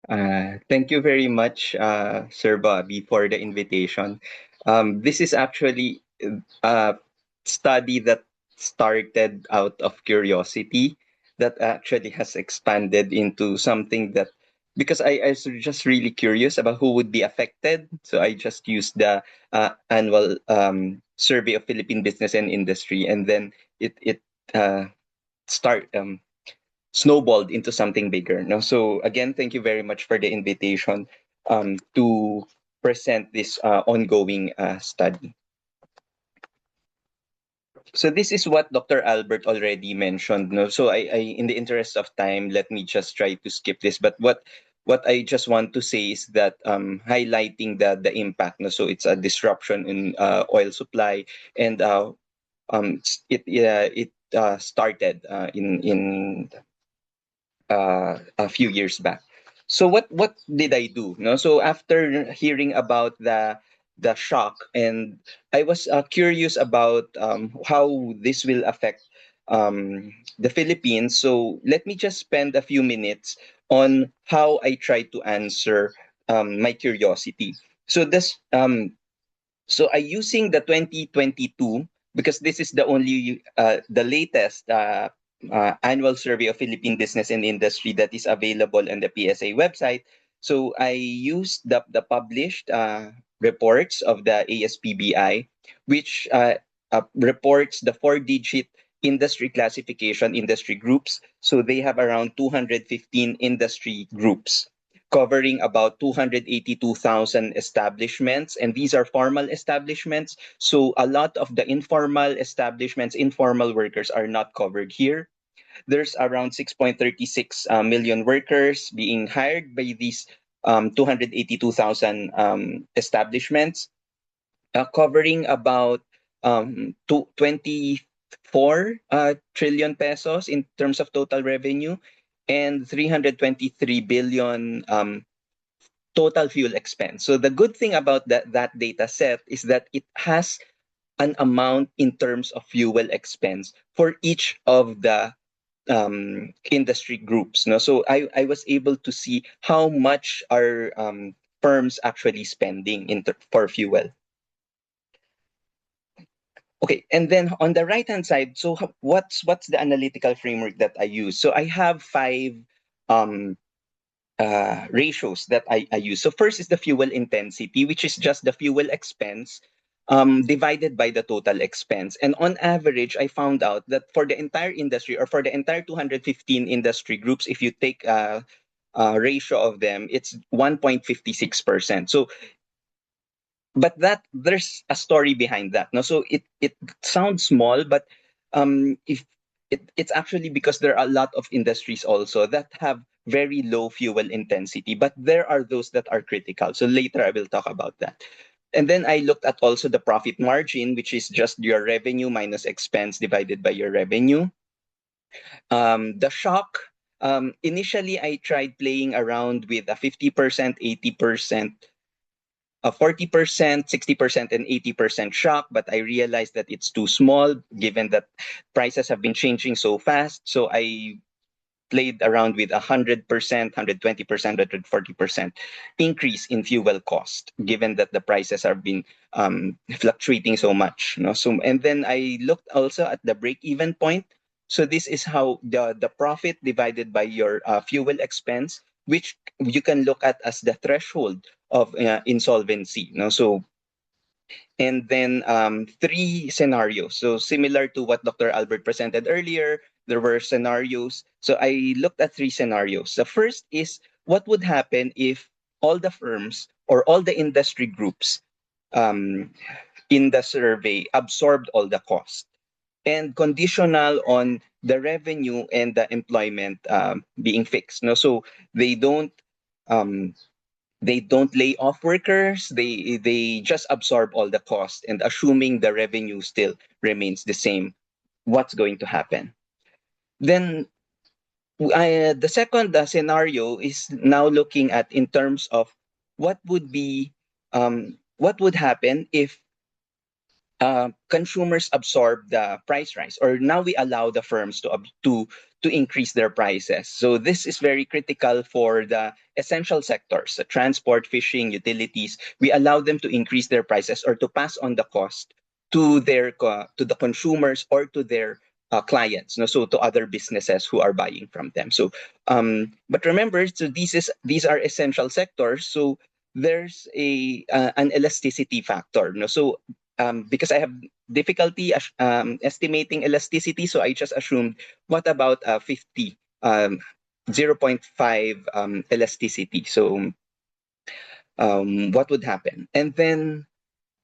Thank you very much, Sir Bobby, for the invitation. This is actually a study that started out of curiosity that actually has expanded into something that because I was just really curious about who would be affected. So I just used the annual survey of Philippine business and industry, and then it uh, start snowballed into something bigger. No, so again, thank you very much for the invitation to present this ongoing study. So this is what Dr. Albert already mentioned. No, so in the interest of time, let me just try to skip this. But what I just want to say is that highlighting the impact. No, so it's a disruption in oil supply, and it started in a few years back. So what did I do? No, so after hearing about the shock, and I was curious about how this will affect the Philippines. So let me just spend a few minutes on how I try to answer my curiosity. So I using the 2022 because this is the only the latest annual survey of Philippine business and industry that is available on the PSA website. So I used the published reports of the ASPBI, which reports the four-digit industry classification industry groups. So they have around 215 industry groups covering about 282,000 establishments. And these are formal establishments. So a lot of the informal establishments, informal workers are not covered here. There's around 6.36 million workers being hired by these 282,000 establishments, covering about 24 trillion pesos in terms of total revenue and 323 billion total fuel expense. So the good thing about that data set is that it has an amount in terms of fuel expense for each of the industry groups. No? So I was able to see how much are firms actually spending for fuel. Okay, and then on the right hand side, so what's the analytical framework that I use? So I have five um, ratios that I use. So first is the fuel intensity, which is just the fuel expense divided by the total expense. And on average, I found out that for the entire industry or for the entire 215 industry groups, if you take a ratio of them, it's 1.56%. So but that there's a story behind that. No, so it sounds small, but if it's actually because there are a lot of industries also that have very low fuel intensity, but there are those that are critical. So later I will talk about that. And then I looked at also the profit margin, which is just your revenue minus expense divided by your revenue. The shock. Initially, I tried playing around with a 50%, 80%, a 40%, 60%, and 80% shock, but I realized that it's too small given that prices have been changing so fast. So I played around with 100%, 120%, 140% increase in fuel cost, given that the prices have been fluctuating so much. You know? So, and then I looked also at the break-even point. So this is how the profit divided by your fuel expense, which you can look at as the threshold of insolvency. You know? So and then three scenarios. So similar to what Dr. Albert presented earlier, there were scenarios. So I looked at three scenarios. The first is what would happen if all the firms or all the industry groups um, in the survey absorbed all the cost and conditional on the revenue and the employment being fixed. No, so they don't um, they don't lay off workers. They just absorb all the cost and assuming the revenue still remains the same, what's going to happen? Then the second scenario is now looking at in terms of what would be what would happen if consumers absorb the price rise, or now we allow the firms to increase their prices. So this is very critical for the essential sectors, the transport, fishing, utilities. We allow them to increase their prices or to pass on the cost to to the consumers or to their clients, no? So to other businesses who are buying from them. So, but remember, so these are essential sectors. So there's a an elasticity factor, no? So because I have difficulty estimating elasticity, so I just assumed, what about 50, 0.5 elasticity? So what would happen? And then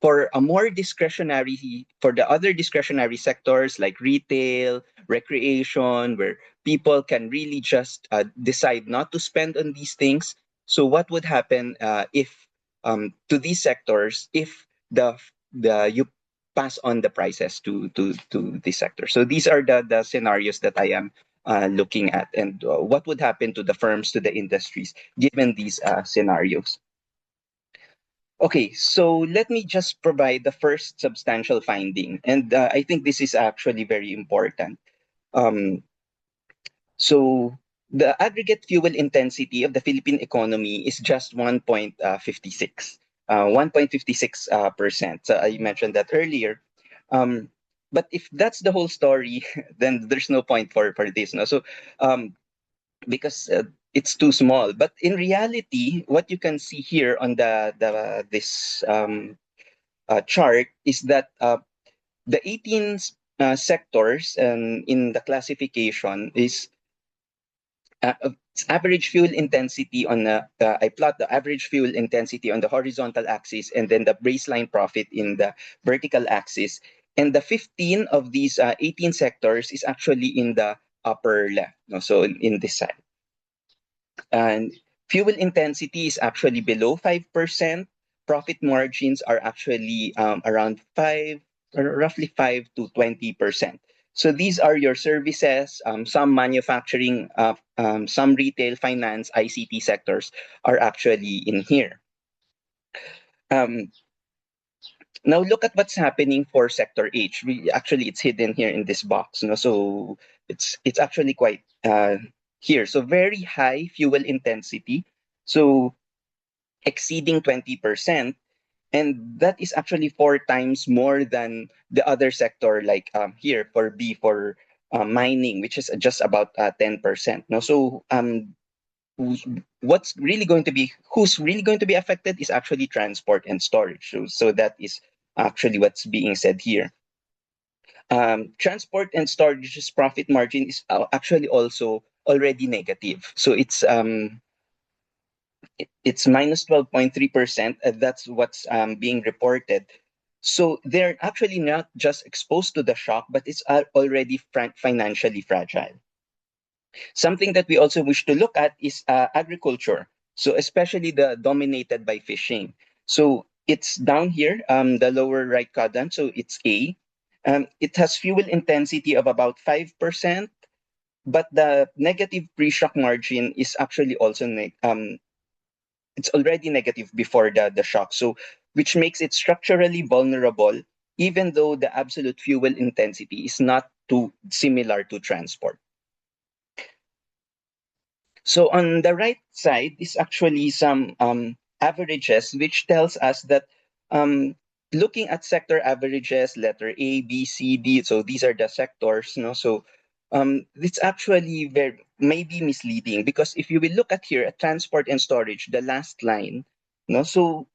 for a more discretionary, for the other discretionary sectors like retail, recreation, where people can really just decide not to spend on these things. So what would happen if to these sectors if the you pass on the prices to this sector? So these are the scenarios that I am looking at, and what would happen to the firms, to the industries, given these scenarios. Okay, so let me just provide the first substantial finding, and I think this is actually very important. Um, so the aggregate fuel intensity of the Philippine economy is just 1.56, 1.56 percent. So I mentioned that earlier. Um, but if that's the whole story, then there's no point for this. No? So um, because it's too small. But in reality, what you can see here on the this chart is that the 18 sectors in the classification is average fuel intensity on I plot the average fuel intensity on the horizontal axis and then the baseline profit in the vertical axis. And the 15 of these 18 sectors is actually in the upper left. No? So in this side. And fuel intensity is actually below 5%. Profit margins are actually around 5, or roughly 5 to 20%. So these are your services, some manufacturing, some retail, finance, ICT sectors are actually in here. Um, Now look at what's happening for sector H. Actually, it's hidden here in this box. No? So it's actually quite here. So very high fuel intensity. So exceeding 20%. And that is actually 4 times more than the other sector, like here for B, for mining, which is just about 10%. No? So who's who's really going to be affected is actually transport and storage. So that is actually what's being said here. Transport and storage's profit margin is actually also already negative. So it's minus 12.3%. That's what's being reported. So they're actually not just exposed to the shock, but it's already financially fragile. Something that we also wish to look at is agriculture. So especially the dominated by fishing. So it's down here, the lower right quadrant. So it's A. It has fuel intensity of about 5%, but the negative pre-shock margin is actually also it's already negative before the shock. So which makes it structurally vulnerable, even though the absolute fuel intensity is not too similar to transport. So on the right side is actually some averages, which tells us that um, looking at sector averages, letter A, B, C, D, so these are the sectors, no? So it's actually very maybe misleading, because if you will look at here at transport and storage, the last line, no? So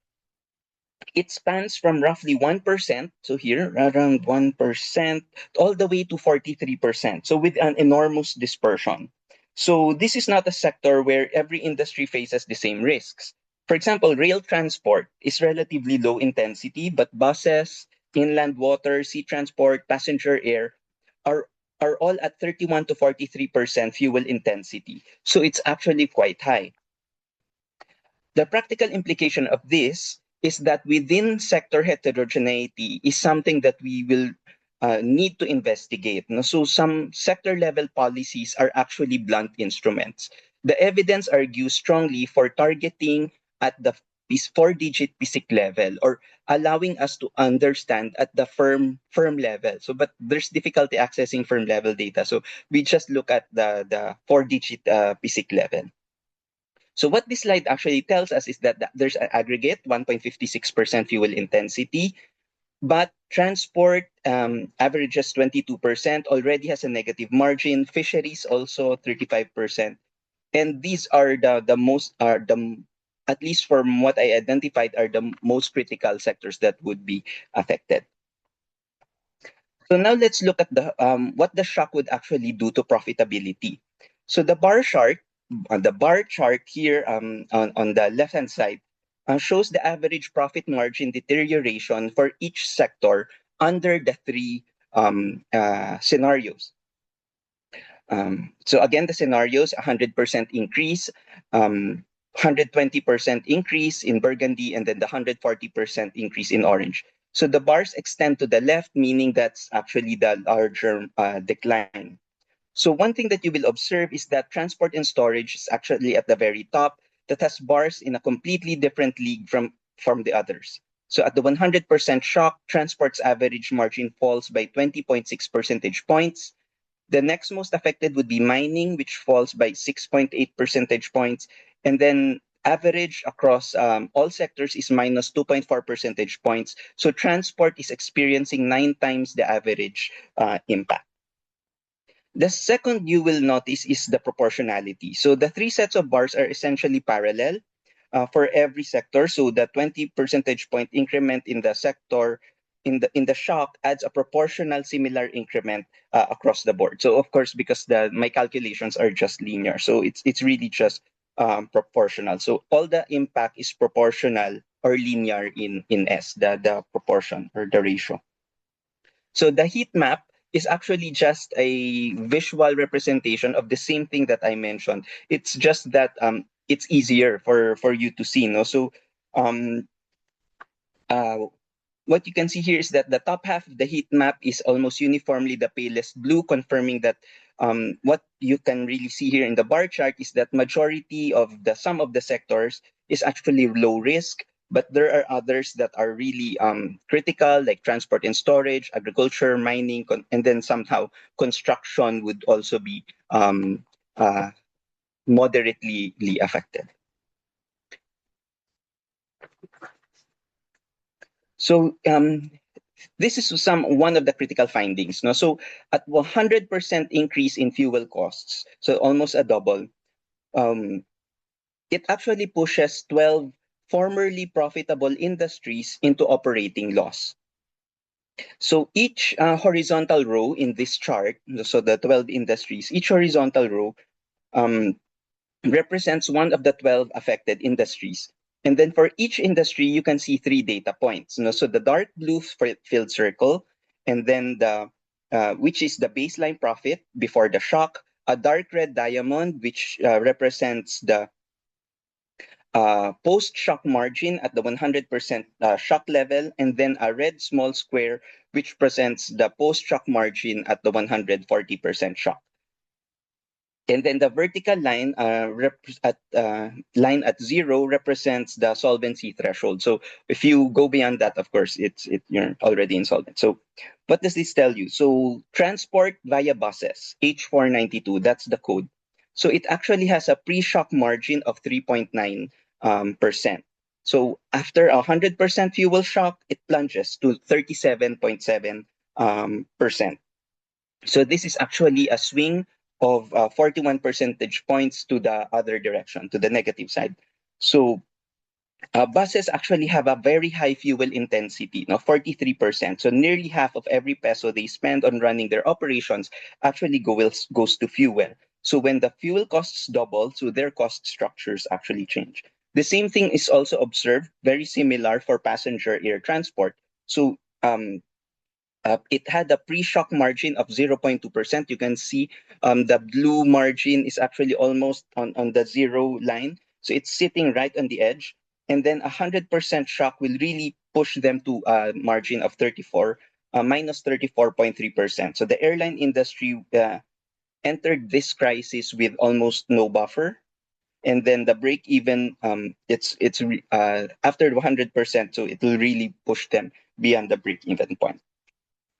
it spans from roughly 1%, so here around 1%, all the way to 43%. So with an enormous dispersion. So this is not a sector where every industry faces the same risks. For example, rail transport is relatively low intensity, but buses, inland water, sea transport, passenger air are are all at 31 to 43% fuel intensity. So it's actually quite high. The practical implication of this is that within sector heterogeneity is something that we will need to investigate. No? So some sector level policies are actually blunt instruments. The evidence argues strongly for targeting at four-digit PSIC level, or allowing us to understand at the firm level. So, but there's difficulty accessing firm level data. So we just look at the four-digit PSIC level. So what this slide actually tells us is that there's an aggregate 1.56% fuel intensity, but transport averages 22%, already has a negative margin. Fisheries also 35%. And these are the most are the at least from what I identified are the most critical sectors that would be affected. So now let's look at the what the shock would actually do to profitability. So the bar chart here on the left hand side shows the average profit margin deterioration for each sector under the three scenarios. So again, the scenarios: 100% increase, 120% increase in burgundy, and then the 140% increase in orange. So the bars extend to the left, meaning that's actually the larger decline. So one thing that you will observe is that transport and storage is actually at the very top, that has bars in a completely different league from the others. So at the 100% shock, transport's average margin falls by 20.6 percentage points. The next most affected would be mining, which falls by 6.8 percentage points. And then average across all sectors is minus 2.4 percentage points. So transport is experiencing 9 times the average impact. The second you will notice is the proportionality. So the three sets of bars are essentially parallel for every sector. So the 20 percentage point increment in the sector in the shock adds a proportional similar increment across the board. So of course, because my calculations are just linear, so it's really just proportional. So all the impact is proportional or linear in S, the proportion or the ratio. So the heat map is actually just a visual representation of the same thing that I mentioned. It's just that it's easier for you to see. No, so um, uh, what you can see here is that the top half of the heat map is almost uniformly the palest blue, confirming that what you can really see here in the bar chart is that majority of the some of the sectors is actually low risk, but there are others that are really critical, like transport and storage, agriculture, mining, and then somehow construction would also be uh, moderately affected. So this is one of the critical findings. No? So at 100% increase in fuel costs, so almost a double, um, it actually pushes 12 formerly profitable industries into operating loss. So each horizontal row in this chart, so the 12 industries, each horizontal row um, represents one of the 12 affected industries. And then for each industry, you can see three data points. So the dark blue filled circle, and then which is the baseline profit before the shock, a dark red diamond, which represents the post-shock margin at the 100% shock level, and then a red small square, which presents the post-shock margin at the 140% shock. And then the vertical line line at zero represents the solvency threshold. So if you go beyond that, of course, you're already insolvent. So what does this tell you? So transport via buses, H492, that's the code. So it actually has a pre-shock margin of 3.9%. So after 100% fuel shock, it plunges to 37.7%. So this is actually a swing of 41 percentage points to the other direction, to the negative side. So buses actually have a very high fuel intensity, 43%. So nearly half of every peso they spend on running their operations actually goes to fuel. So when the fuel costs double, so their cost structures actually change. The same thing is also observed, very similar for passenger air transport. So it had a pre-shock margin of 0.2%. You can see the blue margin is actually almost on the zero line. So it's sitting right on the edge. And then 100% shock will really push them to a margin of 34.3%. So the airline industry entered this crisis with almost no buffer. and then the break even, after 100%, so it will really push them beyond the break even point.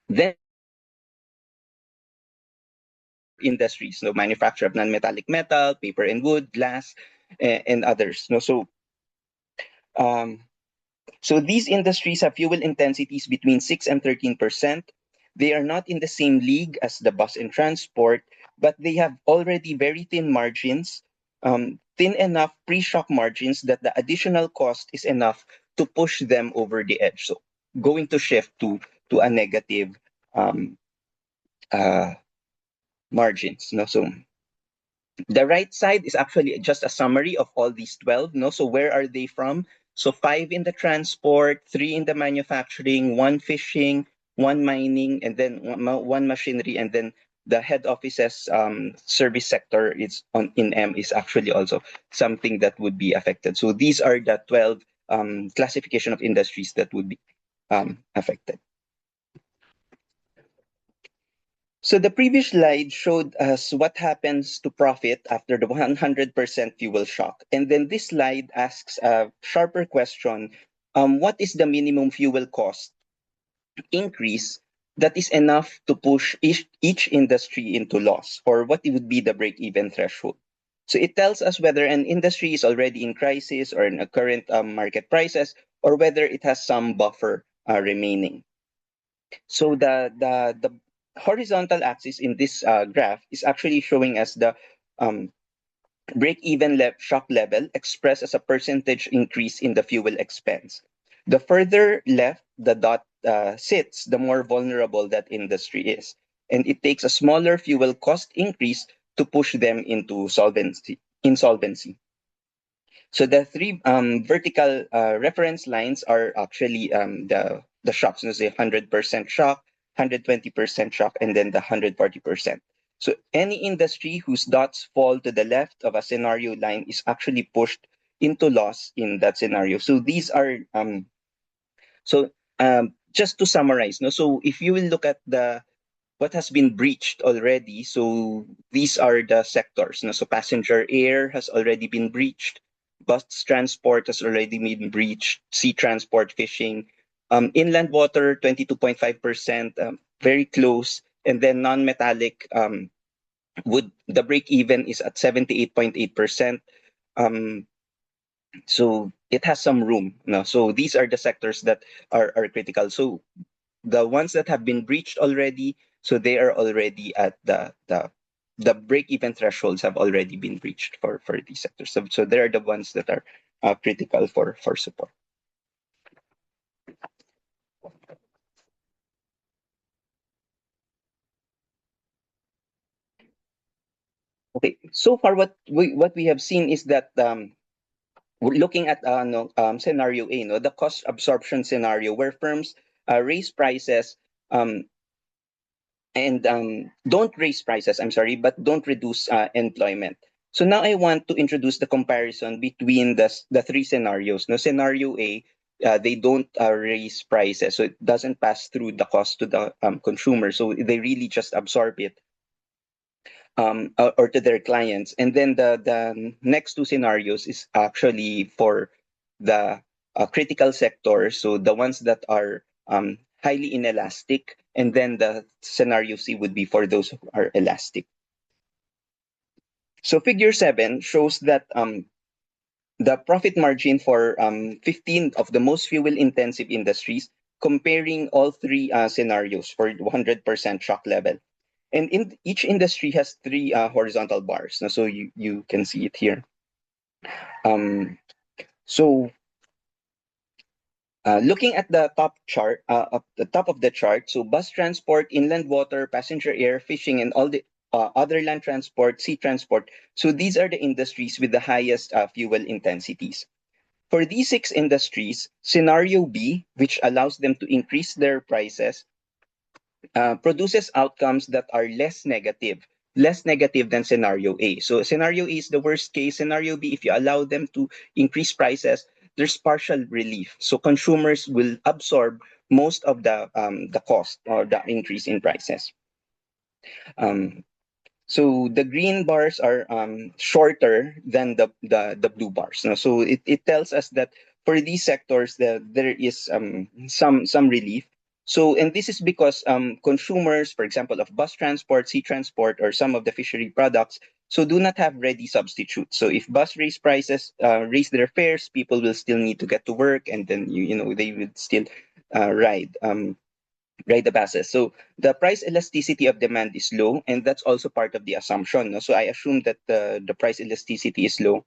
Then industries, no, manufacture of non-metallic metal, paper and wood, glass, and others. No, um, so these industries have fuel intensities between 6 and 13%. They are not in the same league as the bus and transport, but they have already very thin margins, thin enough pre-shock margins that the additional cost is enough to push them over the edge. So going to shift to a negative um, uh, margins. No, so the right side is actually just a summary of all these 12. No, so where are they from? So five in the transport, three in the manufacturing, one fishing, one mining, and then one machinery, and then the head office's service sector is on in M is actually also something that would be affected. So these are the 12 classification of industries that would be affected. So the previous slide showed us what happens to profit after the 100% fuel shock. And then this slide asks a sharper question. What is the minimum fuel cost increase that is enough to push each industry into loss? Or what would be the break-even threshold? So it tells us whether an industry is already in crisis or in a current market prices, or whether it has some buffer remaining. So the horizontal axis in this graph is actually showing us the um, break-even shock level expressed as a percentage increase in the fuel expense. The further left the dot sits, the more vulnerable that industry is, and it takes a smaller fuel cost increase to push them into insolvency. So the three vertical reference lines are actually the shocks. So say 100% shock, 120% shock, and then the 140%. So any industry whose dots fall to the left of a scenario line is actually pushed into loss in that scenario. So these are so just to summarize. No, so if you will look at the what has been breached already. So these are the sectors. No? So passenger air has already been breached. Bus transport has already been breached. Sea transport, fishing. Inland water, 22.5%, very close. And then non-metallic would the break even is at 78.8%. Um, so it has some room. No? So these are the sectors that are critical. So the ones that have been breached already, so they are already at the break-even thresholds have already been breached for these sectors. So they are the ones that are critical for support. Okay, so far what we have seen is that we're looking at no, scenario A, no, the cost absorption scenario where firms raise prices um, and don't raise prices, I'm sorry, but don't reduce employment. So now I want to introduce the comparison between the three scenarios. No, scenario A, they don't raise prices, so it doesn't pass through the cost to the consumer. So they really just absorb it or to their clients. And then the next two scenarios is actually for the critical sectors, so the ones that are highly inelastic, and then the scenario C would be for those who are elastic. So figure 7 shows that the profit margin for 15 of the most fuel intensive industries, comparing all three scenarios for 100% shock level. And in each industry has three horizontal bars. Now, so you can see it here. Um, so looking at the top chart, at the top of the chart, so bus transport, inland water, passenger air, fishing, and all the other land transport, sea transport. So these are the industries with the highest fuel intensities. For these six industries, scenario B, which allows them to increase their prices, produces outcomes that are less negative than scenario A. So scenario A is the worst case. Scenario B, if you allow them to increase prices, there's partial relief. So consumers will absorb most of the cost or the increase in prices. Um, So the green bars are shorter than the blue bars. No? So it tells us that for these sectors that there is some relief. So and this is because consumers, for example, of bus transport, sea transport, or some of the fishery products, so do not have ready substitutes. So if bus raise prices, raise their fares, people will still need to get to work, and then you know they would still ride. Right, the buses. So the price elasticity of demand is low, and that's also part of the assumption. No? So I assume that the price elasticity is low.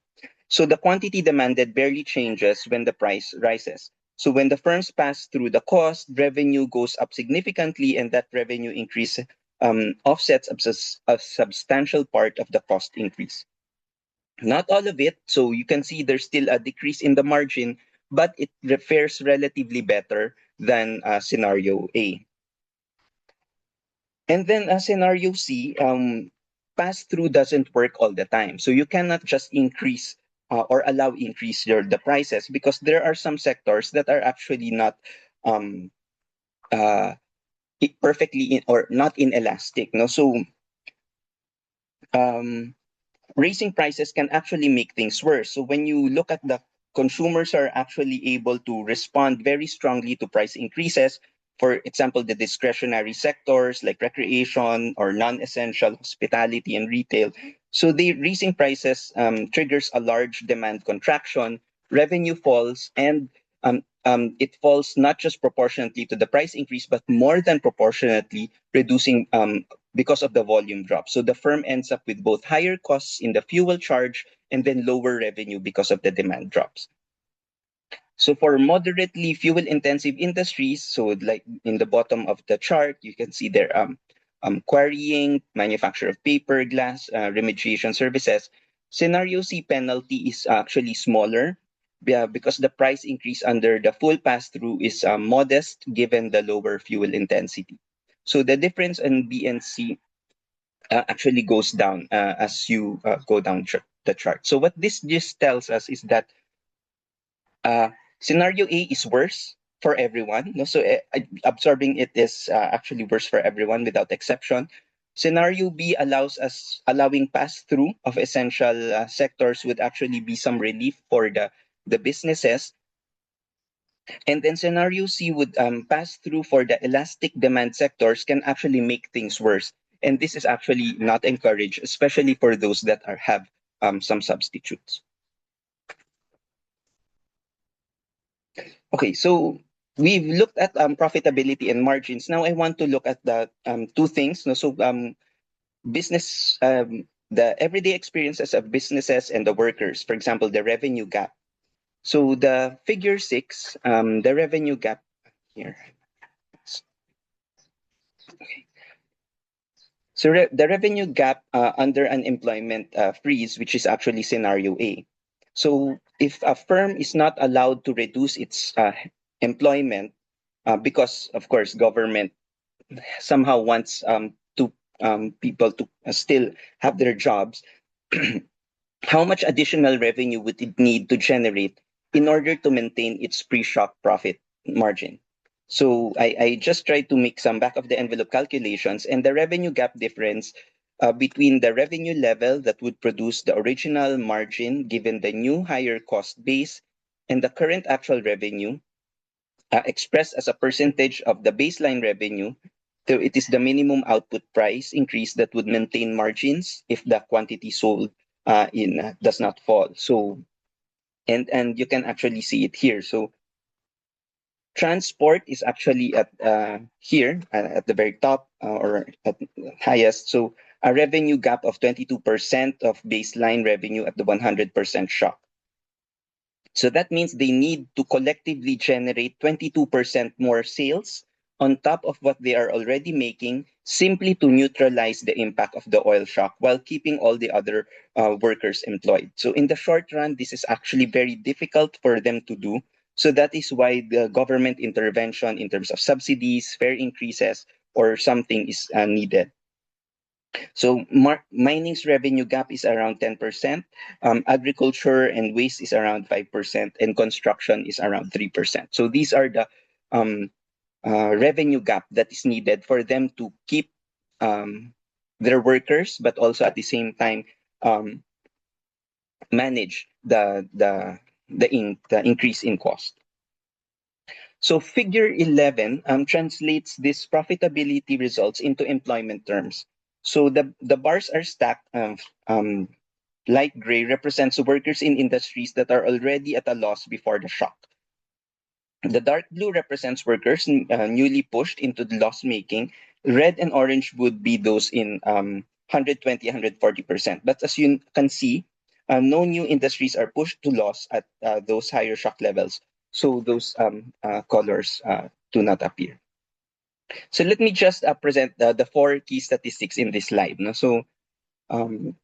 So the quantity demanded barely changes when the price rises. So when the firms pass through the cost, revenue goes up significantly, and that revenue increase offsets a substantial part of the cost increase. Not all of it. So you can see there's still a decrease in the margin, but it fares relatively better than scenario A. And then scenario C, pass through doesn't work all the time. So you cannot just increase or allow increase the prices because there are some sectors that are actually not um, uh, perfectly or not inelastic. No, so um, raising prices can actually make things worse. So when you look at the consumers are actually able to respond very strongly to price increases. For example, the discretionary sectors like recreation or non-essential hospitality and retail. So the raising prices triggers a large demand contraction, revenue falls, and it falls not just proportionately to the price increase, but more than proportionately, reducing because of the volume drop. So the firm ends up with both higher costs in the fuel charge and then lower revenue because of the demand drops. So for moderately fuel intensive industries, so like in the bottom of the chart, you can see there quarrying, manufacture of paper, glass, remediation services. Scenario C penalty is actually smaller because the price increase under the full pass-through is modest given the lower fuel intensity. So the difference in B and C actually goes down as you go down the chart. So what this just tells us is that uh, scenario A is worse for everyone. No? So absorbing it is actually worse for everyone without exception. Scenario B allows us allowing pass through of essential sectors would actually be some relief for the businesses. And then scenario C would pass through for the elastic demand sectors can actually make things worse. And this is actually not encouraged, especially for those that have some substitutes. Okay, so we've looked at profitability and margins. Now I want to look at the two things. No? So business, the everyday experiences of businesses and the workers. For example, the revenue gap. So the figure 6, the revenue gap here. So the revenue gap under unemployment freeze, which is actually scenario A. So if a firm is not allowed to reduce its employment because, of course, government somehow wants to people to still have their jobs, how much additional revenue would it need to generate in order to maintain its pre-shock profit margin? So I just tried to make some back of the envelope calculations, and the revenue gap difference between the revenue level that would produce the original margin given the new higher cost base and the current actual revenue expressed as a percentage of the baseline revenue. So it is the minimum output price increase that would maintain margins if the quantity sold in does not fall. So and you can actually see it here. So transport is actually at here at the very top or at highest. So a revenue gap of 22% of baseline revenue at the 100% shock. So that means they need to collectively generate 22% more sales on top of what they are already making simply to neutralize the impact of the oil shock while keeping all the other workers employed. So in the short run, this is actually very difficult for them to do. So that is why the government intervention in terms of subsidies, fare increases, or something is needed. So mining's revenue gap is around 10%, agriculture and waste is around 5%, and construction is around 3%. So these are the revenue gap that is needed for them to keep um, their workers, but also at the same time um, manage the increase in cost. So figure 11 translates this profitability results into employment terms. So the bars are stacked. Light gray represents workers in industries that are already at a loss before the shock. The dark blue represents workers newly pushed into the loss making. Red and orange would be those in 120, 140%. But as you can see, no new industries are pushed to loss at those higher shock levels. So those colors do not appear. So let me just present the four key statistics in this slide. No? So um,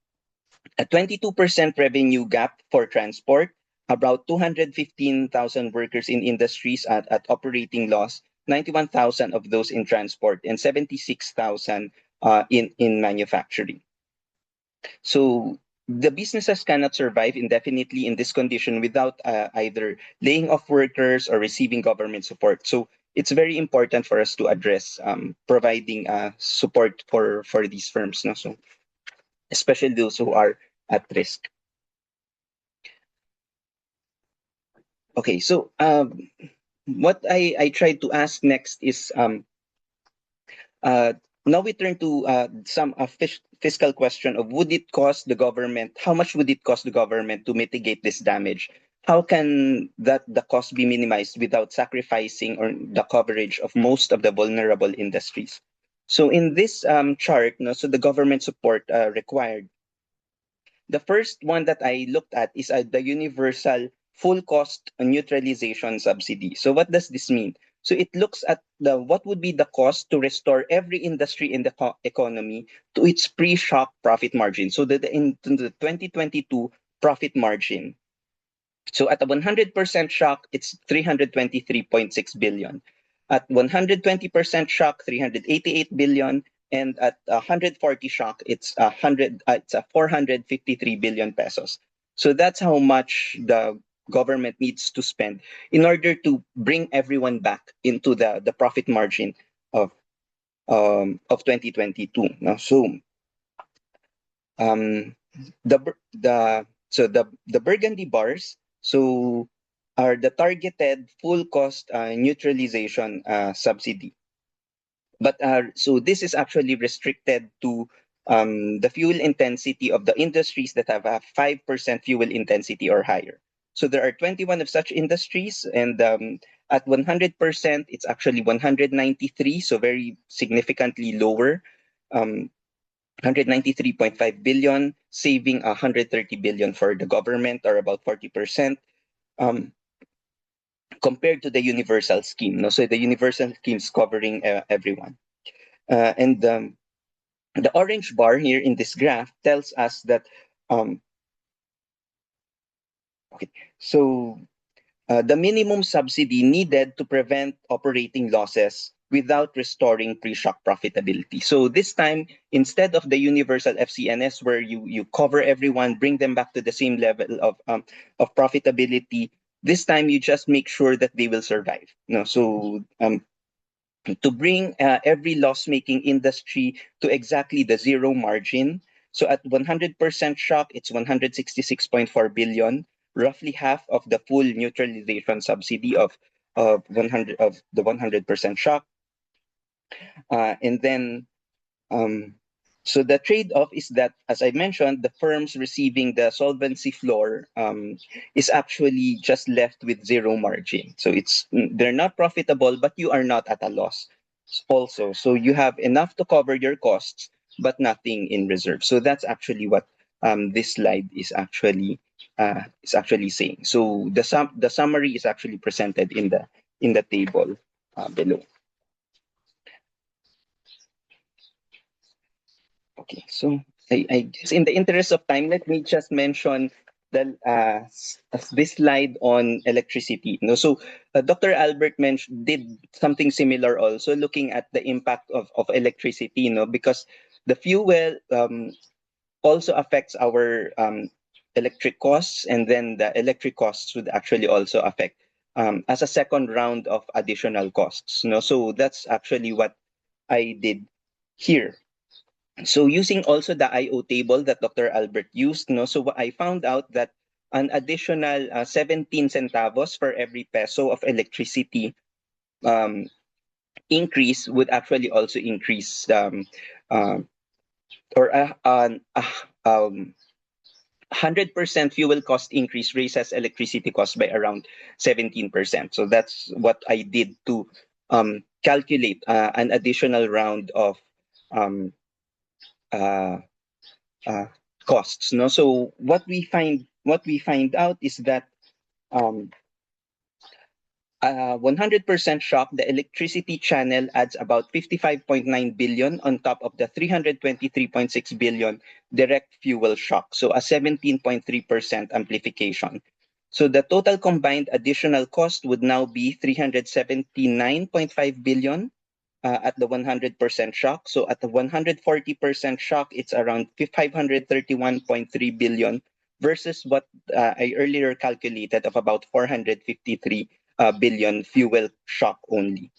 a 22% revenue gap for transport, about 215,000 workers in industries at operating loss, 91,000 of those in transport, and 76,000 in manufacturing. So the businesses cannot survive indefinitely in this condition without either laying off workers or receiving government support. So it's very important for us to address providing support for these firms. No? So especially those who are at risk. Okay, so what I tried to ask next is uh, now we turn to some fiscal question of would it cost the government, how much would it cost the government to mitigate this damage? How can the cost be minimized without sacrificing or the coverage of most of the vulnerable industries? So in this chart, no, so the government support required. The first one that I looked at is the universal full cost neutralization subsidy. So what does this mean? So it looks at the what would be the cost to restore every industry in the economy to its pre-shock profit margin. So that in the 2022 profit margin. So at a 100% shock, it's 323.6 billion. At 120% shock, 388 billion, and at 140 shock, it's 453 billion pesos. So that's how much the government needs to spend in order to bring everyone back into the profit margin of 2022. Now, so um, the burgundy bars so are the targeted full cost neutralization subsidy. But so this is actually restricted to the fuel intensity of the industries that have a 5% fuel intensity or higher. So there are 21 of such industries, and at 100%, it's actually 193, so very significantly lower. 193.5 billion, saving 130 billion for the government, or about 40%, um, compared to the universal scheme. No? So the universal scheme is covering everyone. And the orange bar here in this graph tells us that, um, okay, so the minimum subsidy needed to prevent operating losses without restoring pre-shock profitability. So this time, instead of the universal FCNS, where you cover everyone, bring them back to the same level of profitability, this time you just make sure that they will survive. No, so to bring every loss-making industry to exactly the zero margin. So at 100% shock, it's 166.4 billion, roughly half of the full neutralization subsidy of 100 of the 100% shock. And then um, so the trade-off is that, as I mentioned, the firms receiving the solvency floor is actually just left with zero margin. So they're not profitable, but you are not at a loss also. So you have enough to cover your costs, but nothing in reserve. So that's actually what this slide is actually saying. So the summary is actually presented in the table below. Okay, so I guess in the interest of time, let me just mention this slide on electricity. No, so Dr. Albert mentioned did something similar also, looking at the impact of electricity. Because the fuel also affects our electric costs, and then the electric costs would actually also affect as a second round of additional costs. So that's actually what I did here. So using also the IO table that Dr. Albert used, no, so I found out that an additional 17 centavos for every peso of electricity um, increase would actually also increase uh, or 100% fuel cost increase raises electricity cost by around 17%. So that's what I did to calculate an additional round of um, uh, uh, costs. No, so what we find out is that um, 100% shock, the electricity channel adds about 55.9 billion on top of the 323.6 billion direct fuel shock. So a 17.3% amplification. So the total combined additional cost would now be 379.5 billion at the 100% shock. So at the 140% shock, it's around 531.3 billion versus what I earlier calculated of about 453 billion fuel shock only.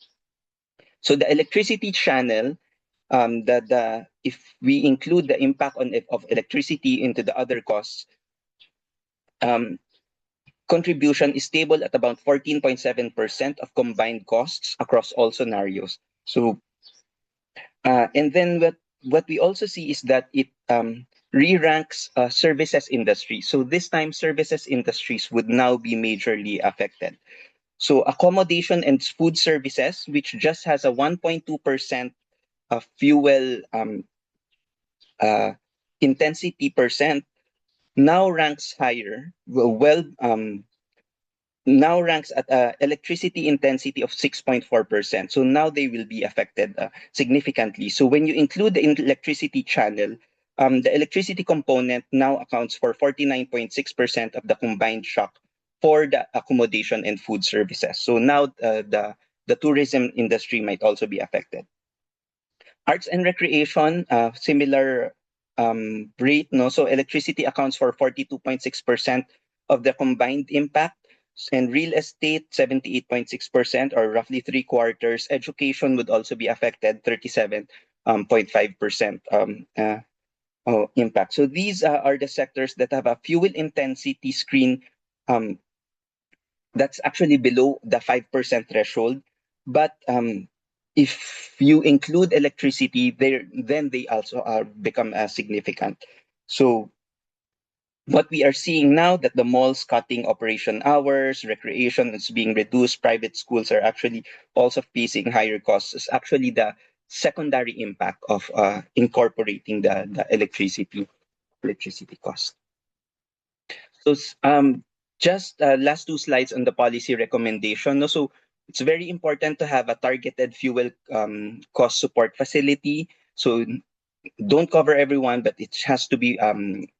So the electricity channel, the if we include the impact of electricity into the other costs, um, contribution is stable at about 14.7% of combined costs across all scenarios. So and then what we also see is that it re-ranks services industry. So this time, services industries would now be majorly affected. So accommodation and food services, which just has a 1.2% fuel uh, intensity percent, now ranks higher. Now ranks at electricity intensity of 6.4%. So now they will be affected significantly. So when you include the electricity channel, the electricity component now accounts for 49.6% of the combined shock for the accommodation and food services. So now the tourism industry might also be affected. Arts and recreation, similar rate, no? So electricity accounts for 42.6% of the combined impact, and real estate 78.6%, or roughly three quarters. Education would also be affected, 37.5% impact. So these are the sectors that have a fuel intensity screen um, that's actually below the 5% threshold. But if you include electricity, then they also are become significant. So what we are seeing now that the malls cutting operation hours, recreation is being reduced, private schools are actually also facing higher costs is actually the secondary impact of incorporating the electricity cost. So just last two slides on the policy recommendation. No? So it's very important to have a targeted fuel cost support facility. So don't cover everyone, but it has to be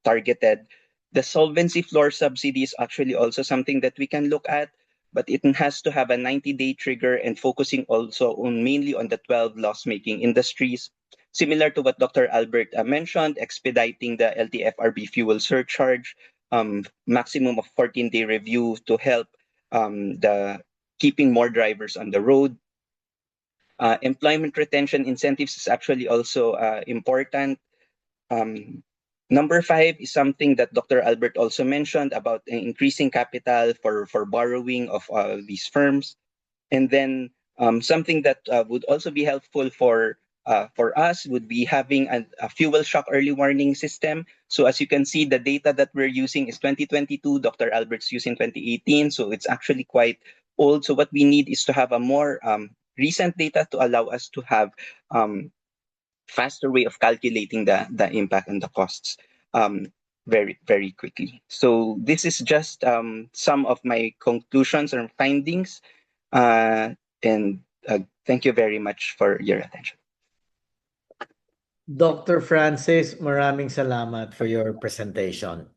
targeted. The solvency floor subsidy is actually also something that we can look at, but it has to have a 90-day trigger and focusing also on mainly on the 12 loss-making industries. Similar to what Dr. Albert mentioned, expediting the LTFRB fuel surcharge, maximum of 14-day review to help the keeping more drivers on the road. Employment retention incentives is actually also important. um, Number five is something that Dr. Albert also mentioned about increasing capital for borrowing of these firms. And then something that would also be helpful for us would be having a fuel shock early warning system. So as you can see, the data that we're using is 2022. Dr. Albert's using 2018, so it's actually quite old. So what we need is to have a more recent data to allow us to have um, faster way of calculating the impact and the costs very very quickly. So this is just some of my conclusions or findings, and thank you very much for your attention. Dr. Francis, maraming salamat for your presentation.